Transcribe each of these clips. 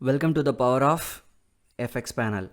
Welcome to the power of FX panel.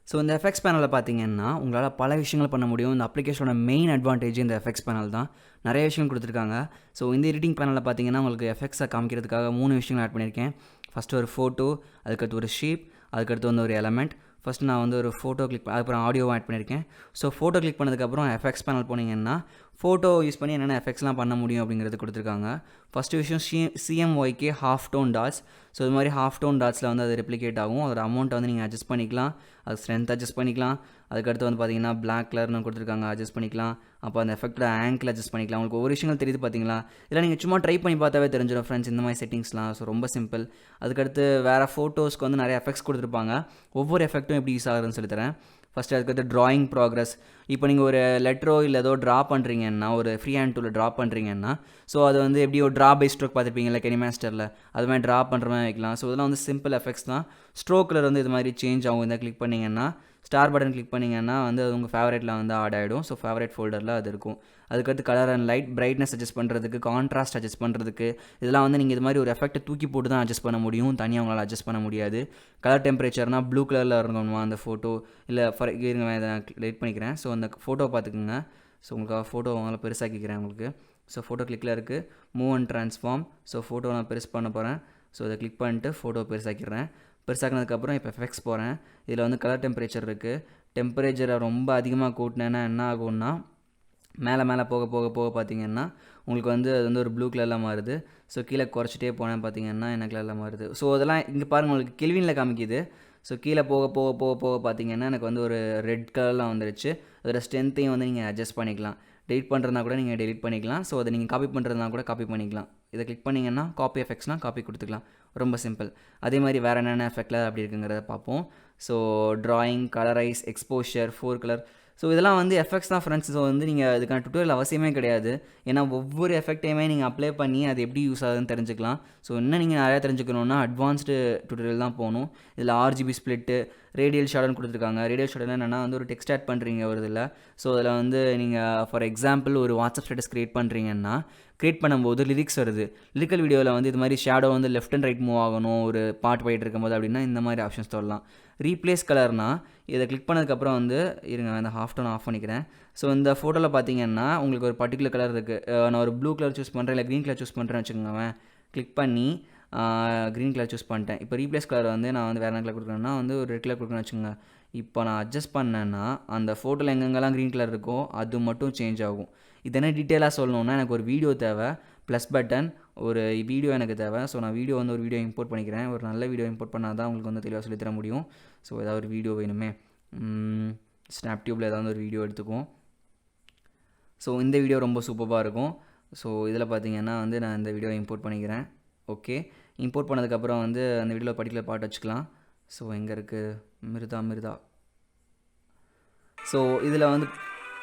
So இந்த FX பேனலில் பார்த்தீங்கன்னா உங்களால் பல விஷயங்கள் பண்ண முடியும். இந்த அப்ளிகேஷனோட மெயின் அட்வான்டேஜ் இந்த எஃப்எக்ஸ் பேனல் தான். நிறைய விஷயங்கள் கொடுத்துருக்காங்க. ஸோ இந்த எடிட்டிங் பேனலில் பார்த்தீங்கன்னா உங்களுக்கு எஃப்எக்ஸை காமிக்கிறதுக்காக 3 விஷயங்கள் ஆட் பண்ணியிருக்கேன். ஃபஸ்ட்டு ஒரு ஃபோட்டோ, அதுக்கடுத்து ஒரு ஷேப், அதுக்கடுத்து வந்து ஒரு எலமெண்ட். ஃபஸ்ட் நான் வந்து ஒரு ஃபோட்டோ கிளிக் அதுக்கப்புறம் ஆடியோவும் ஆட் பண்ணியிருக்கேன். ஸோ ஃபோட்டோ கிளிக் பண்ணதுக்கப்புறம் எஃப்எக்ஸ் பேனல் போனீங்கன்னா ஃபோட்டோ யூஸ் பண்ணி என்னென்ன எஃபெக்ட்ஸ்லாம் பண்ண முடியும் அப்படிங்கிறது கொடுத்துருக்காங்க. ஃபஸ்ட்டு விஷயம் CMYK half tone dots. So இது மாதிரி ஹாஃப் டோன் டாட்ஸில் வந்து அது ரெப்ளிகேட் ஆகும். அதோட அமௌண்ட்டை வந்து நீங்கள் அட்ஜஸ்ட் பண்ணிக்கலாம், அது ஸ்ட்ரென்த் அட்ஜஸ்ட் பண்ணிக்கலாம். அதுக்கடுத்து வந்து பார்த்தீங்கன்னா பிளாக் கலர்னு கொடுத்துருக்காங்க, அட்ஜஸ்ட் பண்ணிக்கலாம். அப்போ அந்த எஃபெக்டோட ஆங்கிள் அட்ஜஸ்ட் பண்ணிக்கலாம். உங்களுக்கு ஒவ்வொரு விஷயங்கள் தெரியுது பார்த்தீங்களா? இல்லை நீங்கள் சும்மா ட்ரை பண்ணி பார்த்தாவே தெரிஞ்சிடும் ஃப்ரெண்ட்ஸ் இந்த மாதிரி செட்டிங்ஸ்லாம். ஸோ ரொம்ப சிம்பிள். அதுக்கடுத்து வேறு ஃபோட்டோஸ்க்கு வந்து நிறைய எஃபெக்ட்ஸ் கொடுத்துருப்பாங்க. ஒவ்வொரு எஃபெக்ட்டும் எப்படி யூஸ் ஆகுதுன்னு சொல்லித்தரேன். ஃபஸ்ட்டு அதுக்கடுத்து ட்ராயிங் ப்ராக்ரஸ். இப்போ நீங்கள் ஒரு லெட்டரோ இல்லை ஏதோ ட்ரா பண்ணுறீங்கன்னா, ஒரு ஃப்ரீ ஹேண்ட் டூலில் ட்ரா பண்ணுறீங்கன்னா, ஸோ அது வந்து எப்படி ஒரு ட்ரா பை ஸ்ட்ரோக் பார்த்துருப்பீங்களா கெனிமாஸ்டரில், அது மாதிரி ட்ரா பண்ணுற மாதிரி வைக்கலாம். ஸோ இதெல்லாம் வந்து சிம்பிள் எஃபெக்ட்ஸ் தான். ஸ்ட்ரோக் கலர் வந்து இது மாதிரி சேஞ்ச் ஆகும். இந்த கிளிக் பண்ணிங்கன்னா ஸ்டார் பட்டன் கிளிக் பண்ணிங்கன்னா வந்து அது உங்கள் ஃபேவரேட்டில் வந்து ஆட் ஆகிடும். ஸோ ஃபேவரேட் ஃபோல்டரில் அது இருக்கும். அதுக்கடுத்து colour and light, brightness adjust பண்ணுறதுக்கு, கான்ட்ராஸ்ட் அட்ஜஸ்ட் பண்ணுறதுக்கு, இதெல்லாம் வந்து நீங்கள் இது மாதிரி ஒரு எஃபெக்ட்டை தூக்கி போட்டு தான் அட்ஜஸ்ட் பண்ண முடியும். தனியாக உங்களால் அட்ஜஸ்ட் பண்ண முடியாது. கலர் டெம்பரேச்சர்னால் ப்ளூ கலரில் இருக்கணுமா அந்த ஃபோட்டோ, இல்லை இருங்க இதை நான் லைட் பண்ணிக்கிறேன். ஸோ அந்த ஃபோட்டோ பார்த்துக்குங்க. ஸோ உங்களுக்கு ஃபோட்டோ உங்களால் பெருசாக்கிக்கிறேன் உங்களுக்கு. ஸோ ஃபோட்டோ கிளிக்கில் இருக்குது move and transform. So photo நான் பெருசு பண்ண போகிறேன். ஸோ இதை கிளிக் பண்ணிட்டு ஃபோட்டோ பெருசாக்கிடுறேன். பெருசாக்கினதுக்கப்புறம் இப்போ எஃபெக்ட்ஸ் போகிறேன். இதில் வந்து கலர் டெம்பரேச்சர் இருக்குது. டெம்பரேச்சரை ரொம்ப அதிகமாக கூட்டினேன்னா என்ன ஆகும்னா, மேலே மேலே போக போக போக பார்த்தீங்கன்னா உங்களுக்கு வந்து அது வந்து ஒரு ப்ளூ கலரில் மாறுது. ஸோ கீழே குறைச்சிட்டே போனேன் பார்த்தீங்கன்னா என்ன கலரில் மாறுது. ஸோ அதெல்லாம் இங்கே பாருங்கள் உங்களுக்கு கெல்வினில் காமிக்குது. ஸோ கீழே போக போக போக போக பார்த்தீங்கன்னா எனக்கு வந்து ஒரு ரெட் கலரில் வந்துருச்சு. அதோட ஸ்ட்ரென்த்தையும் வந்து நீங்கள் அட்ஜஸ்ட் பண்ணிக்கலாம். டெலிட் பண்ணுறதுனா கூட நீங்கள் டெலிட் பண்ணிக்கலாம். ஸோ அதை நீங்கள் காப்பி பண்ணுறதுனா கூட காப்பி பண்ணிக்கலாம். இதை கிளிக் பண்ணிங்கன்னா காப்பி எஃபெக்ட்ஸ்னால் காப்பி கொடுத்துக்கலாம். ரொம்ப சிம்பிள். அதே மாதிரி வேறு என்னென்ன எஃபெக்டில் அப்படி இருக்குங்கிறத பார்ப்போம். So drawing, colourise, exposure, 4 colour. So இதெல்லாம் வந்து எஃபெக்ட்ஸ் தான் ஃப்ரெண்ட்ஸ். ஸோ வந்து நீங்கள் அதுக்கான டுட்டோரியல் அவசியமே கிடையாது. ஏன்னா ஒவ்வொரு எஃபெக்டையுமே நீங்கள் அப்ளை பண்ணி அது எப்படி யூஸ் ஆகுதுன்னு தெரிஞ்சுக்கலாம். ஸோ இன்னும் நீங்கள் நிறையா தெரிஞ்சுக்கணுன்னா அட்வான்ஸ்டு டுட்டோரியல் தான் போகணும். இதில் RGB ஸ்ப்ளிட்டு, ரேடியல் ஷேடோன்னு கொடுத்துருக்காங்க. ரேடியல் ஷேடோன்னா என்னென்னா வந்து ஒரு டெக்ஸ்ட் ஆட் பண்ணுறீங்க ஒரு இதில். ஸோ அதில் வந்து நீங்கள் ஃபார் எக்ஸாம்பிள் ஒரு வாட்ஸ்அப் ஸ்டேட்டஸ் க்ரியேட் பண்ணுறீங்கன்னா, க்ரியேட் பண்ணும்போது லிரிக்ஸ் வருது. லிரிக்கல் வீடியோவில் வந்து இது மாதிரி ஷேடோ வந்து லெஃப்ட் அண்ட் ரைட் மூவ் ஆகணும் ஒரு பாட்டு போயிட்டு இருக்கும்போது அப்படின்னா இந்த மாதிரி ஆப்ஷன்ஸ் தொடலாம். ரீப்ளேஸ் கலர்னால் இதை கிளிக் பண்ணதுக்கப்புறம் வந்து இருங்க அந்த ஹாஃப் டோன் ஆஃப் பண்ணிக்கிறேன். ஸோ இந்த ஃபோட்டோவில் பார்த்தீங்கன்னா உங்களுக்கு ஒரு பர்டிகுலர் கலர் இருக்குது. நான் ஒரு ப்ளூ கலர் சூஸ் பண்ணுறேன், இல்லை க்ரீன் கலர் சூஸ் பண்ணுறேன்னு வச்சுக்கோங்க. கிளிக் பண்ணி க்ரீன் கலர் சூஸ் பண்ணிட்டேன். இப்போ ரீப்ளேஸ் கலர் வந்து நான் வந்து வேறு என்ன கலர் கொடுக்குறேன்னா வந்து ஒரு ரெட் கலர் கொடுக்குறேன்னு வச்சுக்கோங்க. இப்போ நான் அட்ஜஸ்ட் பண்ணேன்னா அந்த ஃபோட்டோவில் எங்கெங்கெல்லாம் க்ரீன் கலர் இருக்கோ அது மட்டும் சேஞ்ச் ஆகும். இது என்ன டீட்டெயிலாக சொல்லணுன்னா எனக்கு ஒரு வீடியோ தேவை, ப்ளஸ் பட்டன், ஒரு வீடியோ எனக்கு தேவை. ஸோ நான் வீடியோ வந்து ஒரு வீடியோ இம்போர்ட் பண்ணிக்கிறேன். ஒரு நல்ல வீடியோ இம்போர்ட் பண்ணால் தான் உங்களுக்கு வந்து தெளிவாக சொல்லித்தர முடியும். ஸோ ஏதாவது ஒரு வீடியோ வேணுமே, ஸ்னாப்டியூப்பில் ஏதாவது ஒரு வீடியோ எடுத்துக்குவோம். ஸோ இந்த வீடியோ ரொம்ப சூப்பராக இருக்கும். ஸோ இதில் பார்த்தீங்கன்னா வந்து நான் இந்த வீடியோ இம்போர்ட் பண்ணிக்கிறேன். ஓகே, இம்போர்ட் பண்ணதுக்கப்புறம் வந்து அந்த வீடியோவில் பர்டிகுலர் பாட்டு வச்சுக்கலாம். ஸோ எங்கே இருக்குது, மிருதா. ஸோ இதில் வந்து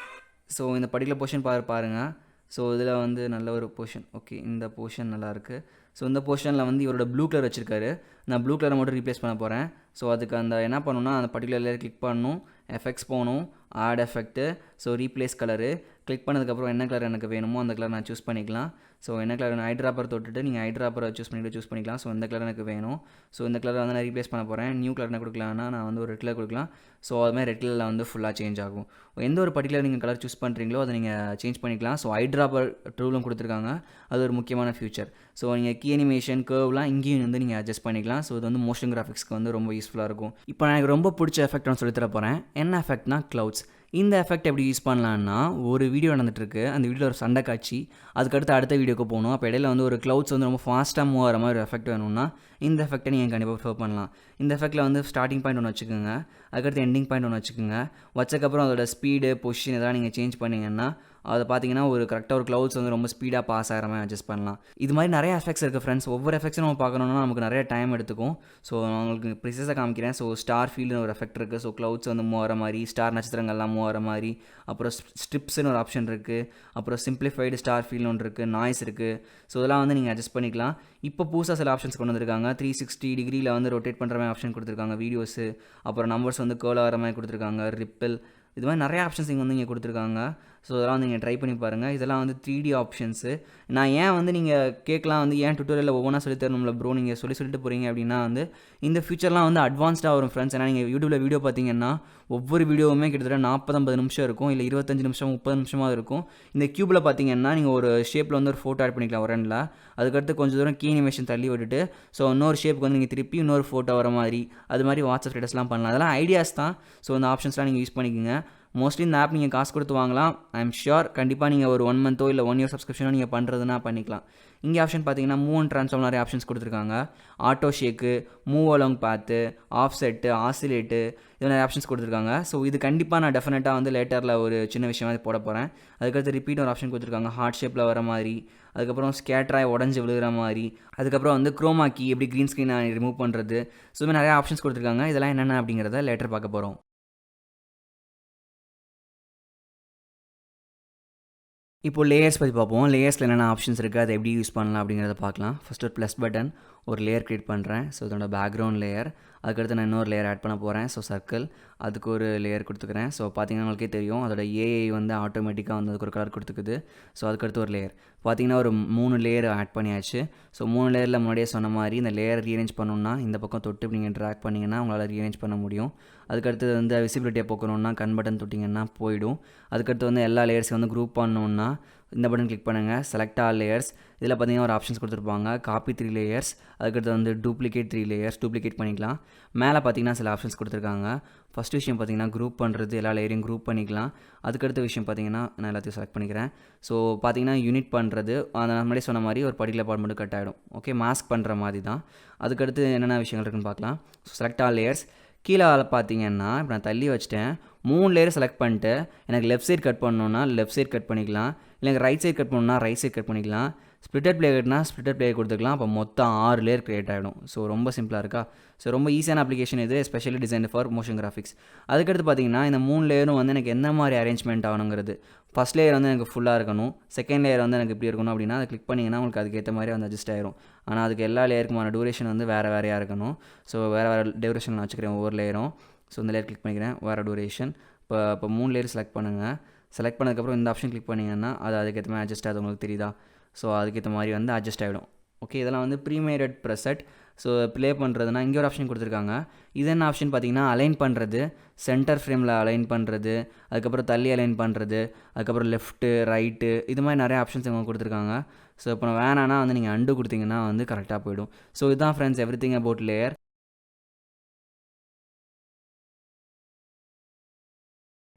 ஸோ இந்த பர்டிகுலர் போர்ஷன் பாருங்கள். ஸோ இதில் வந்து நல்ல ஒரு போர்ஷன். ஓகே, இந்த போர்ஷன் நல்லாயிருக்கு. ஸோ இந்த போர்ஷனில் வந்து இவரோட ப்ளூ கலர் வச்சுருக்காரு. நான் ப்ளூ கலரை மட்டும் ரீப்ளேஸ் பண்ண போகிறேன். ஸோ அதுக்கு அந்த என்ன பண்ணணும்னா அந்த பர்டிகுலர் லேயர் கிளிக் பண்ணணும், எஃபெக்ட்ஸ் போகணும், add effect, so replace colour. Click பண்ணதுக்கப்புறம் என்ன கலர் எனக்கு வேணுமோ அந்த கலர் நான் சூஸ் பண்ணிக்கலாம். ஸோ என்ன கலர் ஐ ட்ராப்பர் தொட்டுட்டு நீங்கள் ஐ ட்ராப்பரை சூஸ் பண்ணிக்கலாம். ஸோ இந்த கலர் எனக்கு வேணும். ஸோ இந்த கலரை வந்து நான் ரீப்ளேஸ் பண்ண போகிறேன். நியூ கலர் என்ன கொடுக்கலான்னா நான் வந்து ஒரு ரெட் கலர் கொடுக்கலாம். ஸோ அதுமாதிரி ரெட் கலரில் வந்து ஃபுல்லாக சேஞ்ச் ஆகும். எந்த ஒரு பர்டிகுலர் நீங்கள் கலர் சூஸ் பண்ணுறீங்களோ அதை நீங்கள் சேஞ்ச் பண்ணிக்கலாம். ஸோ ஐ ட்ராப்பர் டூலும் கொடுத்துருக்காங்க. அது ஒரு முக்கியமான ஃபியூச்சர். ஸோ நீங்கள் கீ அனிமேஷன், கர்வ்லாம் இங்கேயும் வந்து நீங்கள் அட்ஜஸ்ட் பண்ணிக்கலாம். ஸோ இது வந்து மோஷன் கிராஃபிக்ஸ்க்கு வந்து ரொம்ப யூஸ்ஃபுல்லாக இருக்கும். இப்போ நான் எனக்கு ரொம்ப பிடிச்ச எஃபெக்ட் நான் சொல்லித்தர போகிறேன். என்ன எஃபெக்ட்னா க்ளவுட்ஸ். இந்த எஃபெக்ட் எப்படி யூஸ் பண்ணலான்னா, ஒரு வீடியோ நடந்துகிட்ருக்கு, அந்த வீடியோவில் ஒரு சண்டை காட்சி, அதுக்கடுத்து அடுத்த வீடியோக்கு போகணும். அப்போ இடையில வந்து ஒரு க்ளவுட்ஸ் வந்து ரொம்ப ஃபாஸ்ட்டாக மூவ் ஆகிற மாதிரி ஒரு எஃபெக்ட் வேணும்னா இந்த எஃபெக்ட்டை நீங்கள் கண்டிப்பாக ப்ரிஃபர் பண்ணலாம். இந்த எஃபெக்ட்டில் வந்து ஸ்டார்டிங் பாயிண்ட் ஒன்று வச்சுக்கோங்க, அதுக்கடுத்து எண்டிங் பாயிண்ட் ஒன்று வச்சுக்கோங்க. வச்சக்கப்புறம் அதோட ஸ்பீடு, பொசிஷன் இதெல்லாம் நீங்கள் சேஞ்ச் பண்ணிங்கன்னா அதை பார்த்தீங்கன்னா ஒரு கரெக்டாக ஒரு க்ளவுட்ஸ் வந்து ரொம்ப ஸ்பீடாக பாஸ் ஆகிற மாதிரி அட்ஜஸ்ட் பண்ணலாம். இது மாதிரி நிறைய எஃபெக்ட்ஸ் இருக்குது ஃப்ரெண்ட்ஸ். ஒவ்வொரு எஃபெக்ட்ஸும் நம்ம பார்க்கணுன்னா நமக்கு நிறைய டைம் எடுத்துக்கும். ஸோ நான் உங்களுக்கு ப்ரிசஸாக காமிக்கிறேன். ஸோ ஸ்டார் ஃபீல்டுன்னு ஒரு எஃபெக்ட் இருக்குது. ஸோ க்ளவுட்ஸ் வந்து மூவ் ஆகிற மாதிரி, ஸ்டார் நட்சத்திரங்கள்லாம் மூவ் ஆகிற மாதிரி. அப்புறம் ஸ்ட்ரிப்ஸ்னு ஒரு ஆப்ஷன் இருக்குது. அப்புறம் சிம்பிளிஃபைடு ஸ்டார் ஃபீல்டு ஒன்று இருக்குது, நாய்ஸ் இருக்குது. ஸோ இதெல்லாம் வந்து நீங்கள் அட்ஜஸ்ட் பண்ணிக்கலாம். இப்போ புதுசாக சில ஆப்ஷன்ஸ் கொண்டு வந்திருக்காங்க. 360 டிகிரியில் வந்து ரொட்டேட் பண்ணுற மாதிரி ஆப்ஷன் கொடுத்துருக்காங்க வீடியோஸு. அப்புறம் நம்பர்ஸ் வந்து கேர்ல் ஆகிற மாதிரி கொடுத்துருக்காங்க, ரிப்பிள். இது மாதிரி நிறைய ஆப்ஷன்ஸ் இங்கே வந்து இங்கே கொடுத்துருக்காங்க. ஸோ அதெல்லாம் வந்து நீங்கள் ட்ரை பண்ணி பாருங்கள். இதெல்லாம் வந்து 3D ஆப்ஷன்ஸு. நான் ஏன் வந்து நீங்கள் கேட்கலாம் வந்து ஏன் டுட்டோரியலில் ஒவ்வொன்றா சொல்லி தரணும்ல ப்ரோ, நீங்கள் சொல்லிட்டு போகிறீங்க அப்படின்னா வந்து இந்த ஃபியூச்சர்லாம் வந்து அட்வான்ஸ்டாக வரும் ஃப்ரெண்ட்ஸ். ஏன்னா நீங்கள் யூடியூப்பில் வீடியோ பார்த்தீங்கன்னா ஒவ்வொரு வீடியோவுமே கிட்டத்தட்ட 40-50 நிமிஷம் இருக்கும், இல்லை 25 நிமிஷம் 30 நிமிஷமாக இருக்கும். இந்த க்யூப்பில் பார்த்தீங்கன்னா நீங்கள் ஒரு ஷேப்பில் வந்து ஒரு ஃபோட்டோ ஆட் பண்ணிக்கலாம் ஒரு எண்டில். அதுக்கடுத்து கொஞ்சம் தூரம் கீ அனிமேஷன் தள்ளி விட்டுட்டு ஸோ இன்னொரு ஷேப்புக்கு வந்து நீங்கள் திருப்பி இன்னொரு ஃபோட்டோ வர மாதிரி அது மாதிரி வாட்ஸ்அப் ஸ்டேட்டஸ்லாம் பண்ணலாம். அதெல்லாம் ஐடியாஸ் தான். ஸோ இந்த ஆப்ஷன்ஸ்லாம் நீங்கள் யூஸ் பண்ணிக்கோங்க. மோஸ்ட்லி இந்த ஆப் நீங்கள் காசு கொடுத்து வாங்கலாம். ஐ எம் ஷியோர் கண்டிப்பாக நீங்கள் ஒரு 1 மந்த்தோ இல்லை 1 இயர் சப்ஸ்கிரிப்ஷனோ நீங்கள் பண்ணுறதுனா பண்ணிக்கலாம். இங்கே ஆப்ஷன் பார்த்தீங்கன்னா மூவ் அண்ட் ட்ரான்ஸ்ஃபார்ம் நிறைய ஆப்ஷன்ஸ் கொடுத்துருக்காங்க. ஆட்டோ ஷேக்கு, மூவ் அலாங் பாத்து, ஆஃப் செட்டு, ஆசிலேட்டு, இது நிறைய ஆப்ஷன்ஸ் கொடுத்துருக்காங்க. ஸோ இது கண்டிப்பாக நான் டெஃபினட்டாக வந்து லேட்டரில் ஒரு சின்ன விஷயமாக போட போகிறேன். அதுக்கடுத்து ரிப்பீட் ஒரு ஆப்ஷன் கொடுத்துருக்காங்க, ஹார்ட் ஷேப்பில் வர மாதிரி. அதுக்கப்புறம் ஸ்கேட்ராய் உடஞ்சி விழுகிற மாதிரி. அதுக்கப்புறம் வந்து குரோமா கீ எப்படி க்ரீன் ஸ்க்ரீனை ரிமூவ் பண்ணுறது. ஸோ இது நிறைய ஆப்ஷன்ஸ் கொடுத்துருக்காங்க. இதெல்லாம் என்னென்ன அப்படிங்கிறத லேட்டர் பார்க்க போகிறோம். இப்போ லேயர்ஸ் பற்றி பார்ப்போம். லேயர்ஸில் என்னென்ன ஆப்ஷன்ஸ் இருக்குது, அதை எப்படி யூஸ் பண்ணலாம் அப்படிங்கிறத பார்க்கலாம். ஃபஸ்ட் ஒரு ப்ளஸ் பட்டன், ஒரு லேயர் க்ரியேட் பண்ணுறேன். ஸோ இதோட பேக்ரவுண்ட் லேயர். அதுக்கடுத்து நான் இன்னொரு லேயர் ஆட் பண்ண போகிறேன். ஸோ சர்க்கிள், அதுக்கு ஒரு லேயர் கொடுத்துக்கிறேன். ஸோ பார்த்தீங்கன்னா உங்களுக்கே தெரியும் அதோட ஏஐ வந்து ஆட்டோமேட்டிக்காக வந்து அதுக்கு ஒரு கலர் கொடுத்துக்குது. ஸோ அதுக்கடுத்து ஒரு லேயர் பார்த்தீங்கன்னா ஒரு 3 லேயர் ஆட் பண்ணியாச்சு. ஸோ 3 லேயரில் முன்னாடியே சொன்ன மாதிரி இந்த லேயர் ரீஅரேஞ்ச் பண்ணணுன்னா இந்த பக்கம் தொட்டு நீங்கள் ட்ராக் பண்ணிங்கன்னா உங்களால் ரீஅரேஞ்ச் பண்ண முடியும். அதுக்கடுத்து வந்து விசிபிலிட்டியை போக்கணுன்னா கன் பட்டன் தொட்டிங்கன்னா போயிடும். அதுக்கடுத்து வந்து எல்லா லேயர்ஸையும் வந்து குரூப் பண்ணணுன்னா இந்த பட்டன் கிளிக் பண்ணுங்கள், செலக்ட் ஆல் லேயர்ஸ். இதில் பார்த்தீங்கன்னா ஒரு ஆப்ஷன்ஸ் கொடுத்துருப்பாங்க, காப்பி 3 லேயர்ஸ். அதுக்கடுத்து வந்து டூப்ளிகேட் 3 லேயர்ஸ், டூப்ளிகேட் பண்ணிக்கலாம். மேலே பார்த்தீங்கன்னா சில ஆப்ஷன்ஸ் கொடுத்துருக்காங்க. ஃபஸ்ட் விஷயம் பார்த்தீங்கன்னா குரூப் பண்ணுறது, எல்லா லேயரையும் குரூப் பண்ணிக்கலாம். அதுக்கடுத்த விஷயம் பார்த்தீங்கன்னா நான் எல்லாத்தையும் செலக்ட் பண்ணிக்கிறேன். ஸோ பார்த்தீங்கன்னா யூனிட் பண்ணுறது, அதை நான் முன்னாடி சொன்ன மாதிரி ஒரு பர்டிகுலர் பார்ட் மட்டும் கட் ஆகிடும். ஓகே, மாஸ்க் பண்ணுற மாதிரி தான். அதுக்கடுத்து என்னென்ன விஷயங்கள் இருக்குன்னு பார்க்கலாம். So select all layers. கீழே பார்த்தீங்கன்னா இப்போ நான் தள்ளி வச்சுட்டேன். 3 லேயர் செலக்ட் பண்ணிட்டு எனக்கு லெஃப்ட் சைட் கட் பண்ணணுன்னா லெஃப்ட் சைட் கட் பண்ணிக்கலாம், இல்லை எனக்கு ரைட் சைட் கட் பண்ணணுன்னா ரைட் சைட் கட் பண்ணிக்கலாம். ஸ்ப்ளிட்டட் ப்ளே கட்னா ஸ்ப்ளிட்டட் ப்ளே கொடுத்துக்கலாம். அப்போ மொத்தம் 6 லேயர் க்ரியேட் ஆகிடும். ஸோ ரொம்ப சிம்பிளாக இருக்கா. ஸோ ரொம்ப ஈஸியான அப்ளிகேஷன் இது, specially design for motion graphics. அதுக்கடுத்து பார்த்தீங்கன்னா இந்த 3 லேயரும் வந்து எனக்கு எந்த மாதிரி அரேஞ்ச்மெண்ட் ஆகணுங்கிறது. ஃபஸ்ட் லேயர் வந்து எனக்கு ஃபுல்லாக இருக்கணும், செகண்ட் லேயர் வந்து எனக்கு இப்படி இருக்கணும் அப்படின்னா அதை கிளிக் பண்ணிங்கன்னா உங்களுக்கு அதுக்கேற்ற மாதிரி வந்து அட்ஜஸ்ட் ஆயிரும். ஆனால் அதுக்கு எல்லா லேயருக்குமான டூரேஷன் வந்து வேறு வேறையாக இருக்கணும். ஸோ வேறு டூரேஷன் நான் வச்சுக்கிறேன் ஒவ்வொரு லேயரும். ஸோ இந்த லேயர் கிளிக் பண்ணிக்கிறேன், வேறு டூரேஷன். இப்போ 3 லேயர் செலக்ட் பண்ணுங்கள். செலக்ட் பண்ணதுக்கப்புறம் இந்த ஆப்ஷன் கிளிக் பண்ணிங்கன்னா அது அதுக்கேற்ற மாதிரி அட்ஜஸ்ட் ஆகுது, உங்களுக்கு தெரியுதா. ஸோ அதுக்கேற்ற மாதிரி வந்து அட்ஜஸ்ட் ஆகிடும். ஓகே, இதெல்லாம் வந்து ப்ரீமேடட் ப்ரெசெட். ஸோ ப்ளே பண்ணுறதுனா இங்கே ஒரு ஆப்ஷன் கொடுத்துருக்காங்க. இது என்ன ஆப்ஷன் பார்த்தீங்கன்னா அலைன் பண்ணுறது, சென்டர் ஃப்ரேமில் அலைன் பண்ணுறது, அதுக்கப்புறம் தள்ளி அலைன் பண்ணுறது, அதுக்கப்புறம் லெஃப்ட்டு ரைட்டு, இது மாதிரி நிறைய ஆப்ஷன்ஸ் இவங்க கொடுத்துருக்காங்க. ஸோ இப்போ நான் வேணான்னா வந்து நீங்கள் அண்டு கொடுத்தீங்கன்னா வந்து கரெக்டாக போயிடும். ஸோ இதுதான் ஃப்ரெண்ட்ஸ் எவ்ரிதிங் அபவுட் லேயர்.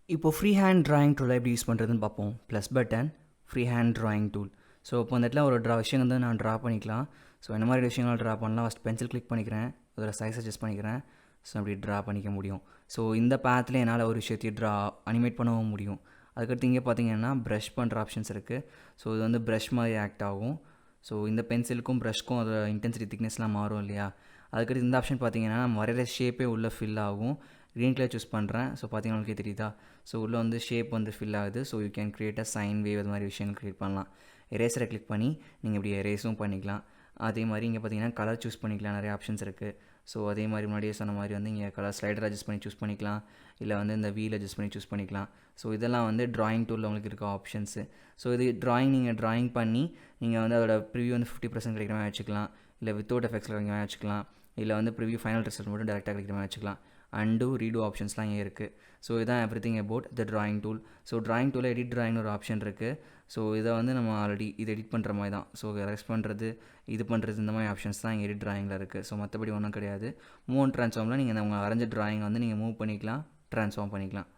இப்போ ஃப்ரீ ஹேண்ட் ட்ராயிங் டூலை எப்படி யூஸ் பண்ணுறதுன்னு பார்ப்போம். Plus button, free hand drawing tool. So இப்போ இந்த இடத்துல ஒரு விஷயம் வந்து நான் ட்ரா பண்ணிக்கலாம். ஸோ என்ன மாதிரி விஷயங்கள் ட்ரா பண்ணலாம், ஃபஸ்ட் பென்சில் கிளிக் பண்ணிக்கிறேன், அதோட சைஸ் அட்ஜஸ்ட் பண்ணிக்கிறேன். ஸோ அப்படி ட்ரா பண்ணிக்க முடியும். ஸோ இந்த பேத்தில் என்னால் ஒரு விஷயத்தையும் அனிமேட் பண்ணவும் முடியும். அதுக்கடுத்து இங்கே பார்த்தீங்கன்னா ப்ரஷ் பண்ணுற ஆப்ஷன்ஸ் இருக்குது. ஸோ இது வந்து ப்ரஷ் மாதிரி ஆக்ட் ஆகும். ஸோ இந்த பென்சிலுக்கும் ப்ரஷ்க்கும் அதோட இன்டென்சிட்டி திக்னஸ்லாம் மாறும் இல்லையா. அதுக்கடுத்து இந்த ஆப்ஷன் பார்த்தீங்கன்னா நம்ம வரைகிற ஷேப்பே உள்ளே ஃபில் ஆகும். க்ரீன் கலர் சூஸ் பண்ணுறேன். ஸோ பார்த்தீங்கன்னா உங்களுக்கே தெரியுதா. ஸோ உள்ளே வந்து ஷேப் வந்து ஃபில் ஆகுது. So you can create a sine wave, அது மாதிரி விஷயங்கள் க்ரியேட் பண்ணலாம். எரேசரை கிளிக் பண்ணி நீங்கள் இப்படி எரேஸும் பண்ணிக்கலாம். அதே மாதிரி இங்கே பார்த்தீங்கன்னா கலர் சூஸ் பண்ணிக்கலாம், நிறைய ஆப்ஷன்ஸ் இருக்குது. ஸோ அதே மாதிரி முன்னாடியே சொன்ன மாதிரி வந்து இங்கே கலர் ஸ்லைடர் அட்ஜஸ்ட் பண்ணி சூஸ் பண்ணிக்கலாம், இல்லை வந்து இந்த வீல் அட்ஜஸ்ட் பண்ணி சூஸ் பண்ணிக்கலாம். ஸோ இதெல்லாம் வந்து ட்ராயிங் டூலில் உங்களுக்கு இருக்க ஆப்ஷன்ஸு. ஸோ இது நீங்கள் ட்ராயிங் பண்ணி நீங்கள் வந்து அதோட ப்ரிவியூ வந்து 50% கிடைக்கிற மாதிரி வச்சுக்கலாம், இல்லை வித்தவுட் எஃபெக்ட்ஸில் கிடைக்கிற மாதிரி வச்சுக்கலாம், இல்லை வந்து ப்ரிவியூ ஃபைனல் ரிசல்ட் மட்டும் டேரெக்டாக கிடைக்கிற மாதிரி வச்சுக்கலாம். அண்டு ரீடூ ஆப்ஷன்ஸ்லாம் இங்கே இருக்குது. ஸோ இதான் everything about the drawing tool. So drawing டூலில் எடிட் ட்ராயிங் ஒரு ஆப்ஷன் இருக்குது. ஸோ இதை வந்து நம்ம ஆல்ரெடி இது எடிட் பண்ணுற மாதிரி தான். ஸோ ரெஸ்ட் பண்ணுறது, இது பண்ணுறது, இந்த மாதிரி ஆப்ஷன்ஸ் தான் இங்கே எடிட் ட்ராயிங்கில் இருக்குது. ஸோ மற்றபடி ஒன்றும் கிடையாது. மூவ் அண்ட் ட்ரான்ஸ்ஃபார்மில் நீங்கள் உங்கள் வரைஞ்ச ட்ராயிங்கை வந்து நீங்கள் மூவ் பண்ணிக்கலாம், ட்ரான்ஸ்ஃபார்ம் பண்ணிக்கலாம்.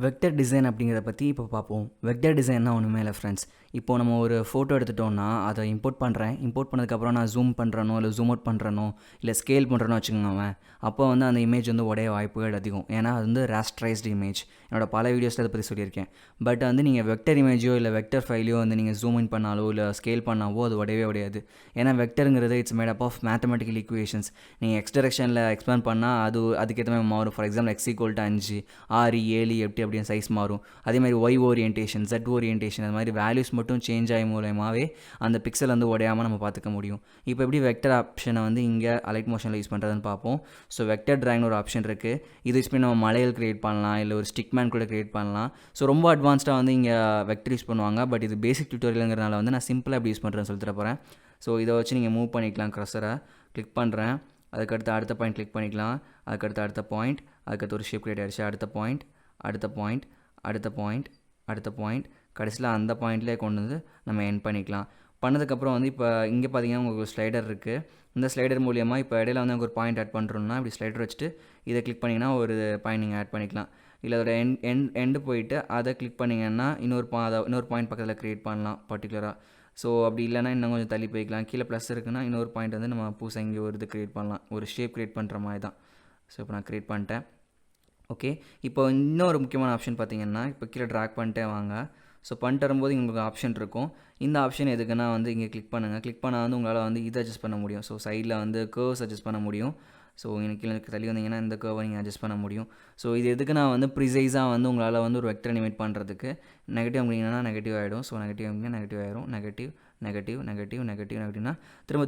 வெக்டர் டிசைன் அப்படிங்கிறத பற்றி இப்போ பார்ப்போம். வெக்டர் டிசைன்னா ஒன்றுமே இல்லை ஃப்ரெண்ட்ஸ். இப்போது நம்ம ஒரு ஃபோட்டோ எடுத்துட்டோம்னா அதை இம்போர்ட் பண்ணதுக்கப்புறம் நான் ஜூம் பண்ணுறனோ இல்லை ஜூம் அவுட் பண்ணுறனோ இல்லை ஸ்கேல் பண்ணுறனோ வச்சுக்கோங்க, அப்போ வந்து அந்த இமேஜ் வந்து உடைய வாய்ப்புகள் அதிகம். ஏன்னா அது வந்து ராஸ்ட்ரைஸ்டு இமேஜ். என்னோடய பல வீடியோஸில் அதை பற்றி சொல்லியிருக்கேன். பட் வந்து நீங்கள் வெக்டர் இமேஜோ இல்லை வெக்டர் ஃபைலையோ வந்து நீங்கள் ஜூம் இன் பண்ணாலோ இல்லை ஸ்கேல் பண்ணாவோ அது உடையாது. ஏன்னா வெக்டருங்கிறது it's made up of mathematical equations. நீங்கள் எக்ஸ் டைரக்ஷனில் எக்ஸ்பேண்ட் பண்ணால் அதுக்கேற்ற மாதிரி மாறும். ஃபார் எக்ஸாம்பிள் x = 5, 6, 7 8 அப்படின்னு சைஸ் மாறும். அதே மாதிரி ஒய் ஓரியன்டேஷன், Z ஓரியன்டேஷன், அது மாதிரி வேல்யூஸ் மட்டும் சேஞ்ச் ஆகி மூலயமாவே அந்த பிக்சல் வந்து உடையாமல் நம்ம பார்த்துக்க முடியும். இப்போ எப்படி வெக்டர் ஆப்ஷனை வந்து இங்கே அலைட் மோஷனில் யூஸ் பண்ணுறதுன்னு பார்ப்போம். ஸோ வெக்டர் ட்ராயிங்னு ஒரு ஆப்ஷன் இருக்குது. இது யூஸ் பண்ணி நம்ம மலைகள் க்ரியேட் பண்ணலாம், இல்லை ஒரு ஸ்டிக்மேன் கூட க்ரியேட் பண்ணலாம். ஸோ ரொம்ப அட்வான்ஸ்டாக வந்து இங்கே வெக்டர் யூஸ் பண்ணுவாங்க. பட் இது பேசிக் டியூட்டோரியலுங்கிறனால வந்து நான் சிம்பிளாக எப்படி யூஸ் பண்ணுறேன்னு சொல்லி தர போகிறேன். ஸோ இதை வச்சு நீங்கள் மூவ் பண்ணிக்கலாம். க்ரஸரை கிளிக் பண்ணுறேன், அதுக்கடுத்து அடுத்த பாயிண்ட் கிளிக் பண்ணிக்கலாம், அதுக்கடுத்து அடுத்த பாயிண்ட், அதுக்கடுத்து ஒரு ஷேப் க்ரியேட் ஆகிடுச்சு, அடுத்த பாயிண்ட், அடுத்த பாயிண்ட், அடுத்த பாயிண்ட், அடுத்த பாயிண்ட், கடைசியில் அந்த பாயிண்ட்லேயே கொண்டு வந்து நம்ம எண்ட் பண்ணிக்கலாம். பண்ணதுக்கப்புறம் வந்து இப்போ இங்கே பார்த்தீங்கன்னா உங்களுக்கு ஸ்லைடர் இருக்குது. இந்த ஸ்லைடர் மூலியமாக இப்போ இடையில வந்து ஒரு பாயிண்ட் ஆட் பண்ணுறோம்னா இப்படி ஸ்லைடர் வச்சுட்டு இதை கிளிக் பண்ணிங்கன்னா ஒரு பாயிண்ட் நீங்கள் ஆட் பண்ணிக்கலாம். இல்லை அதோட எண்டு போயிட்டு அதை கிளிக் பண்ணிங்கன்னா இன்னொரு பாயிண்ட் பக்கத்தில் க்ரியேட் பண்ணலாம் பர்டிகுலராக. ஸோ அப்படி இல்லைனா இன்னும் கொஞ்சம் தள்ளி போய்க்கலாம். கீழே ப்ளஸ் இருக்குன்னா இன்னொரு பாயிண்ட் வந்து நம்ம புதுசாக இங்கே ஒரு இது க்ரியேட் பண்ணலாம். ஒரு ஷேப் க்ரியேட் பண்ணுற மாதிரி தான். ஸோ இப்போ நான் க்ரியேட் பண்ணிட்டேன். ஓகே, இப்போ இன்னொரு முக்கியமான ஆப்ஷன் பார்த்தீங்கன்னா இப்போ கீழே ட்ராக் பண்ணிட்டே வாங்க. ஸோ பண்ணிட்டு வரும்போது உங்களுக்கு ஆப்ஷன் இருக்கும். இந்த ஆப்ஷன் எதுக்குன்னா வந்து இங்கே கிளிக் பண்ணுங்கள். கிளிக் பண்ணால் வந்து உங்களால் வந்து இதை அட்ஜஸ்ட் பண்ண முடியும். ஸோ சைடில் வந்து கர்வ்ஸ் அட்ஜஸ்ட் பண்ண முடியும். ஸோ கீழே தள்ளி வந்தீங்கன்னா இந்த கர்வை நீங்கள் அட்ஜஸ்ட் பண்ண முடியும். ஸோ இது எதுக்கு நான் வந்து ப்ரிசைஸாக வந்து உங்களால் வந்து ஒரு வெக்டர் அனிமேட் பண்ணுறதுக்கு. நெகட்டிவ் அப்படிங்கன்னா நெகட்டிவ் ஆகிடும். ஸோ நெகட்டிவ் அப்படின்னா நெகட்டிவ் ஆகிடும். நெகட்டிவ்னா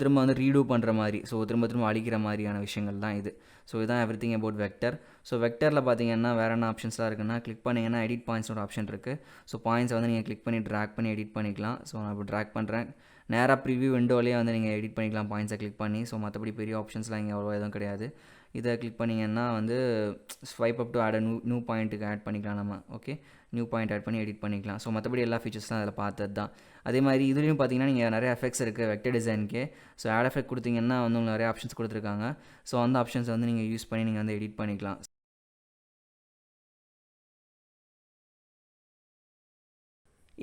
திரும்ப வந்து ரீடூ பண்ணுற மாதிரி, ஸோ திரும்ப அழிக்கிற மாதிரியான விஷயங்கள் தான் இது. ஸோ இதுதான் எவ்ரிதிங் அபவுட் வெக்டர். ஸோ வெக்டரில் பார்த்தீங்கன்னா வேறு என்ன ஆப்ஷன்ஸ்லாம் இருக்குன்னா கிளிக் பண்ணிங்கன்னா எடிட் பாயிண்ட்ஸ் ஒரு ஆப்ஷன் இருக்குது. ஸோ பாயிண்ட்ஸை வந்து நீங்கள் கிளிக் பண்ணி ட்ராக் பண்ணி எடிட் பண்ணிக்கலாம். ஸோ நான் இப்போ ட்ராக் பண்ணுறேன். நேராக ப்ரிவியூ விண்டோலேயே வந்து நீங்கள் எடிட் பண்ணிக்கலாம் பாயிண்ட்ஸை கிளிக் பண்ணி. ஸோ மற்றபடி பெரிய ஆப்ஷன்ஸ்லாம் இங்கே அவ்வளோ எதுவும் கிடையாது. இதை கிளிக் பண்ணிங்கன்னா வந்து swipe up to add new பாயிண்ட்டுக்கு ஆட் பண்ணிக்கலாம் நம்ம. ஓகே, நியூ பாயிண்ட் ஆட் பண்ணி எடிட் பண்ணிக்கலாம். ஸோ மற்றபடி எல்லா ஃபீச்சர்ஸ்லாம் அதில் பார்த்தது தான். அதே மாதிரி இதுலேயும் பார்த்தீங்கன்னா நீங்கள் நிறைய எஃபெக்ட்ஸ் இருக்குது வெக்டர் டிசைனுக்கே. ஸோ ஆட் எஃபெக்ட் கொடுத்தீங்கன்னா வந்து உங்களுக்கு நிறைய ஆப்ஷன்ஸ் கொடுத்துருக்காங்க. ஸோ அந்த ஆப்ஷன்ஸ் வந்து நீங்கள் யூஸ் பண்ணி நீங்கள் வந்து எடிட் பண்ணிக்கலாம்.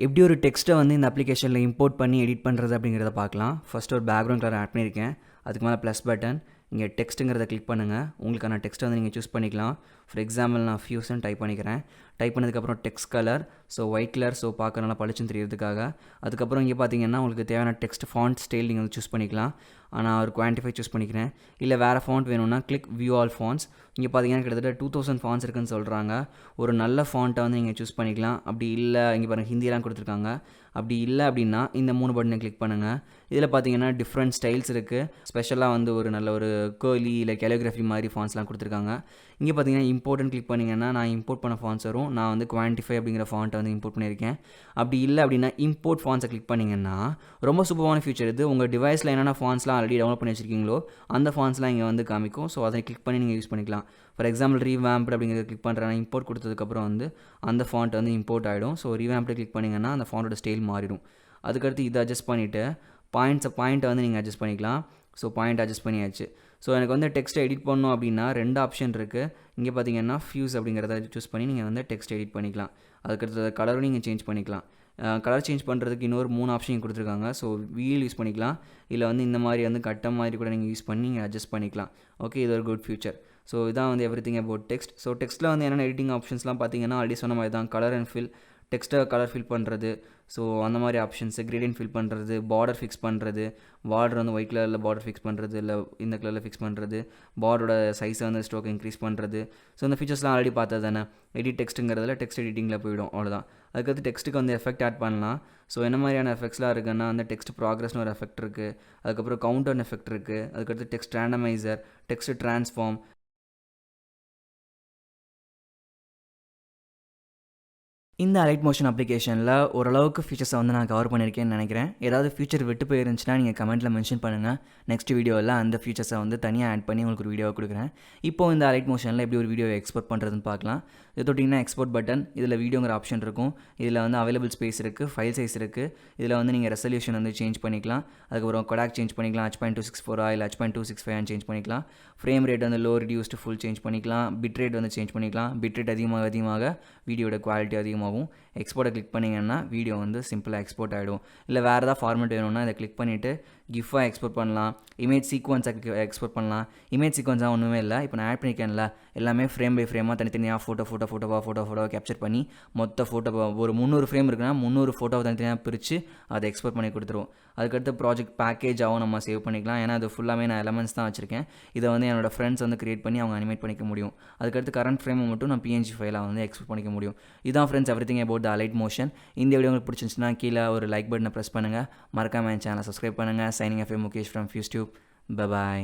எப்படி ஒரு டெக்ஸ்ட்டை வந்து இந்த அப்ளிகேஷனில் இம்போர்ட் பண்ணி எடிட் பண்ணுறது அப்படிங்கிறத பார்க்கலாம். ஃபஸ்ட்டு ஒரு பேக்ரவுண்ட் கலர் ஆட் பண்ணியிருக்கேன். அதுக்கு மேலே ப்ளஸ் பட்டன், இங்கே டெக்ஸ்ட்டுங்கிறத கிளிக் பண்ணுங்கள். உங்களுக்கான டெக்ஸ்ட்டை வந்து நீங்கள் சூஸ் பண்ணிக்கலாம். ஃபார் எக்ஸாம்பிள் நான் ஃபியூஸ்ன்னு டைப் பண்ணிக்கிறேன். டைப் பண்ணதுக்கப்புறம் text colour, so white colour, so பார்க்க நல்லா பளிச்சுன்னு தெரியறதுக்காக. அதுக்கப்புறம் இங்கே பார்த்தீங்கன்னா உங்களுக்கு தேவையான டெக்ஸ்ட் ஃபாண்ட் ஸ்டைல் நீங்கள் வந்து சூஸ் பண்ணிக்கலாம். நான் ஒரு குவான்டிஃபை சூஸ் பண்ணிக்கிறேன். இல்லை வேறு ஃபாண்ட் வேணும்னா கிளிக் வியூ ஆல் ஃபாண்ட்ஸ். இங்கே பார்த்தீங்கன்னா கிட்டத்தட்ட 2000 ஃபாண்ட்ஸ் இருக்குன்னு சொல்கிறாங்க. ஒரு நல்ல ஃபாண்ட்டை வந்து நீங்கள் சூஸ் பண்ணிக்கலாம். அப்படி இல்லை, இங்கே பாருங்கள் ஹிந்தியெலாம் கொடுத்துருக்காங்க. அப்படி இல்லை அப்படின்னா இந்த 3 பட்டனை கிளிக் பண்ணுங்கள். இதில் பார்த்தீங்கன்னா டிஃப்ரெண்ட் ஸ்டைல்ஸ் இருக்குது. ஸ்பெஷலாக வந்து ஒரு நல்ல ஒரு கேர்லி இல்லை கேலிகிராஃபி மாதிரி ஃபாண்ட்ஸ்லாம் கொடுத்துருக்காங்க. இங்கே பார்த்தீங்கன்னா இம்போர்ட்னு கிளிக் பண்ணிங்கன்னா நான் இம்போர்ட் பண்ண ஃபாண்ட்ஸ் வரும். நான் வந்து குவான்டிஃபை அப்படிங்கிற ஃபாண்ட்டை வந்து இம்போர்ட் பண்ணியிருக்கேன். அப்படி இல்லை அப்படின்னா இம்போர்ட் ஃபாண்ட்ஸை கிளிக் பண்ணிங்கன்னா ரொம்ப சூப்பரான ஃபியூச்சர் இது. உங்கள் டிவைஸில் என்னென்ன ஃபாண்ட்ஸ்லாம் ஆல்ரெடி டவுன்லோட் பண்ணி வச்சிருக்கீங்களோ அந்த ஃபாண்ட்ஸ்லாம் இங்கே வந்து காமிக்கும். ஸோ அதை கிளிக் பண்ணி நீங்கள் யூஸ் பண்ணிக்கலாம். ஃபார் எக்ஸாம்பிள் ரீவேம்ப்டு அப்படிங்கிறத கிளிக் பண்ணுறேன். இம்போர்ட் கொடுத்ததுக்கப்புறம் வந்து அந்த ஃபாண்ட் வந்து இம்போர்ட் ஆகிடும். ஸோ ரீவேம்ப்டு கிளிக் பண்ணிங்கன்னா அந்த ஃபாண்ட்டோட ஸ்டைல் மாறிடும். அதுக்கடுத்து இதை அட்ஜஸ்ட் பண்ணிவிட்டு பாயிண்ட்டை வந்து நீங்கள் அட்ஜஸ்ட் பண்ணிக்கலாம். ஸோ பாயிண்ட் அட்ஜஸ்ட் பண்ணியாச்சு. ஸோ எனக்கு வந்து டெக்ஸ்ட்டை எடிட் பண்ணணும் அப்படின்னா 2 ஆப்ஷன் இருக்குது. இங்கே பார்த்தீங்கன்னா ஃபியூஸ் அப்படிங்கிறத சூஸ் பண்ணி நீங்கள் வந்து டெக்ஸ்ட் எடிட் பண்ணிக்கலாம். அதுக்கடுத்து கலரும் நீங்கள் சேஞ்ச் பண்ணிக்கலாம். கலர் சேஞ்ச் பண்ணுறதுக்கு இன்னொரு 3 ஆப்ஷன் கொடுத்துருக்காங்க. ஸோ வீல் யூஸ் பண்ணிக்கலாம். இல்லை வந்து இந்த மாதிரி வந்து கட்டம் மாதிரி கூட நீங்கள் யூஸ் பண்ணி நீங்கள் அட்ஜஸ்ட் பண்ணிக்கலாம். ஓகே, இது ஒரு குட் ஃபியூச்சர். ஸோ இதான் வந்து எவ்ரிதிங் அபவுட் டெக்ஸ்ட். ஸோ டெக்ஸ்ட்டில் வந்து என்னென்ன எடிட்டிங் ஆப்ஷன்ஸ்லாம் பார்த்தீங்கன்னா ஆல்ரெடி சொன்ன மாதிரி தான். கலர் அண்ட் ஃபில், டெக்ஸ்ட்டை கலர் ஃபில் பண்ணுறது, ஸோ அந்த மாதிரி ஆப்ஷன்ஸு, கிரேடியன்ட் ஃபில் பண்ணுறது, பார்டர் ஃபிக்ஸ் பண்ணுறது, பார்டர் வந்து ஒயிட் கலரில் பார்டர் ஃபிக்ஸ் பண்ணுறது, இல்லை இந்த கலரில் ஃபிக்ஸ் பண்ணுறது, பார்டரோட சைஸை வந்து ஸ்ட்ரோக் இன்க்ரீஸ் பண்ணுறது. ஸோ இந்த ஃபீச்சர்ஸ்லாம் ஆல்ரெடி பார்த்தது தானே. எடிட் டெக்ஸ்ட்டுங்கிறதுல டெக்ஸ்ட் எடிட்டிங்கில் போயிடும், அவ்வளோதான். அதுக்கடுத்து டெக்ஸ்ட்டுக்கு வந்து எஃபெக்ட் ஆட் பண்ணலாம். ஸோ என்ன மாதிரியான எஃபெக்ட்ஸ்லாம் இருக்குன்னா அந்த டெக்ஸ்ட் ப்ராக்ரஸ்னு ஒரு எஃபெக்ட் இருக்குது. அதுக்கப்புறம் கவுண்டர்னு எஃபெக்ட் இருக்குது. அதுக்கடுத்து டெக்ஸ்ட் ரேண்டமைசர், டெக்ஸ்ட் ட்ரான்ஸ்ஃபார்ம். இந்த அலைட் மோஷன் அப்ளிகேஷனில் ஓரளவுக்கு ஃபீச்சர்ஸை வந்து நான் கவர் பண்ணியிருக்கேன்னு நினைக்கிறேன். ஏதாவது ஃபீச்சர் விட்டு போயிருந்துச்சுன்னா நீங்கள் கமெண்ட்டில் மென்ஷன் பண்ணுங்கள். நெக்ஸ்ட் வீடியோவில் அந்த ஃபீச்சர்ஸை வந்து தனியாக ஆட் பண்ணி உங்களுக்கு ஒரு வீடியோவை கொடுக்குறேன். இப்போது இந்த அலைட் மோஷனில் எப்படி ஒரு வீடியோவை எக்ஸ்போர்ட் பண்ணுறதுன்னு பார்க்கலாம். இது தொட்டிங்கன்னா எக்ஸ்போர்ட் பட்டன், இதில் வீடியோங்கிற ஆப்ஷன் இருக்கும். இதில் வந்து அவைலபிள் ஸ்பேஸ் இருக்குது, ஃபைல் சைஸ் இருக்குது. இதில் வந்து நீங்கள் ரெசல்யூஷன் வந்து சேஞ்ச் பண்ணிக்கலாம். அதுக்கப்புறம் கொடாக் சேஞ்ச் பண்ணிக்கலாம். H.264 இல்லை H.265 சேஞ்ச் பண்ணிக்கலாம். ஃப்ரேம் ரேட் வந்து லோ ரெடியூஸ்டு ஃபுல் சேஞ்ச் பண்ணிக்கலாம். பிட் ரேட் வந்து சேஞ்ச் பண்ணிக்கலாம். பிட் ரேட் அதிகமாக வீடியோட குவாலிட்டி அதிகமாகும். எக்ஸ்போர்ட்டை கிளிக் பண்ணிங்கன்னா வீடியோ வந்து சிம்பிளாக எக்ஸ்போர்ட் ஆகிடும். இல்லை வேறு ஏதாவது ஃபார்மேட் வேணும்னா இதை கிளிக் பண்ணிவிட்டு கிஃபாக எக்ஸ்போர்ட் பண்ணலாம், இமேஜ் சீக்வன்ஸாக எக்ஸ்போர்ட் பண்ணலாம். இமேஜ் சீக்வன்ஸாக ஒன்றுமே இல்லை, இப்போ நான் ஆட் பண்ணியிருக்கேன்ல எல்லாமே ஃப்ரேம் பை ஃப்ரேமாக தனித்தனியாக ஃபோட்டோவாக கேப்சர் பண்ணி மொத்த ஃபோட்டோ ஒரு 300 ஃப்ரேம் இருக்குன்னா 300 ஃபோட்டோவை தனித்தனியாக பிரித்து அதை எக்ஸ்போர்ட் பண்ணி கொடுத்துருவோம். அதுக்கடுத்து ப்ராஜெக்ட் பேக்கேஜாகவும் நம்ம சேவ் பண்ணிக்கலாம். ஏன்னா அது ஃபுல்லாமே நான் எலமெண்ட்ஸ் தான் வச்சுருக்கேன். இதை வந்து என்னோடய ஃப்ரெண்ட்ஸ் வந்து க்ரியேட் பண்ணி அவங்க அனிமேட் பண்ணிக்க முடியும். அதுக்கடுத்து கரண்ட் ஃப்ரேமை மட்டும் நான் PNG ஃபைலாக வந்து எக்ஸ்போர்ட் பண்ணிக்க முடியும். இதான் friends everything about the allied motion. இந்த வீடியோ உங்களுக்கு பிடிச்சிருந்துச்சுன்னா கீழே ஒரு லைக் பட்டனை ப்ரெஸ் பண்ணுங்கள். மறக்காம என் சேனலை சப்ஸ்கிரைப் பண்ணுங்கள். Signing off Mukesh from Fusetube. By.